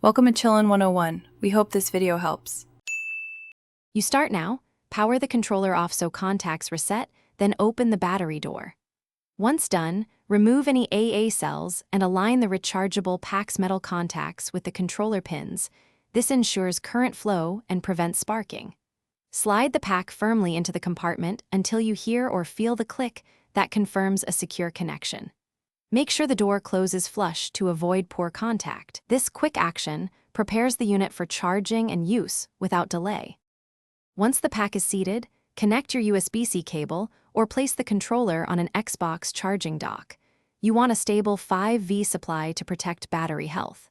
Welcome to Chillin' 101. We hope this video helps. You start now, power the controller off so contacts reset, then open the battery door. Once done, remove any AA cells and align the rechargeable pack's metal contacts with the controller pins. This ensures current flow and prevents sparking. Slide the pack firmly into the compartment until you hear or feel the click that confirms a secure connection. Make sure the door closes flush to avoid poor contact. This quick action prepares the unit for charging and use without delay. Once the pack is seated, connect your USB-C cable or place the controller on an Xbox charging dock. You want a stable 5V supply to protect battery health.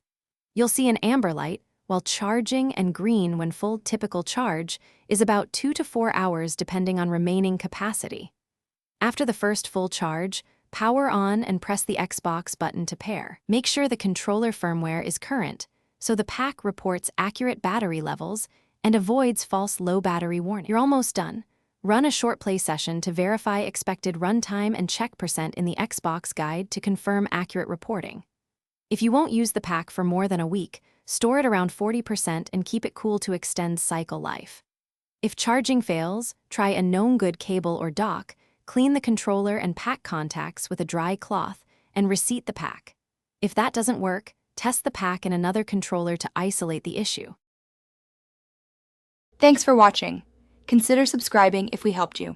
You'll see an amber light, while charging and green when full. Typical charge is about 2 to 4 hours depending on remaining capacity. After the first full charge, power on and press the Xbox button to pair. Make sure the controller firmware is current, so the pack reports accurate battery levels and avoids false low battery warning. You're almost done. Run a short play session to verify expected runtime and check percent in the Xbox guide to confirm accurate reporting. If you won't use the pack for more than a week, store it around 40% and keep it cool to extend cycle life. If charging fails, try a known good cable or dock. Clean the controller and pack contacts with a dry cloth and reseat the pack. If that doesn't work, test the pack and another controller to isolate the issue. Thanks for watching. Consider subscribing if we helped you.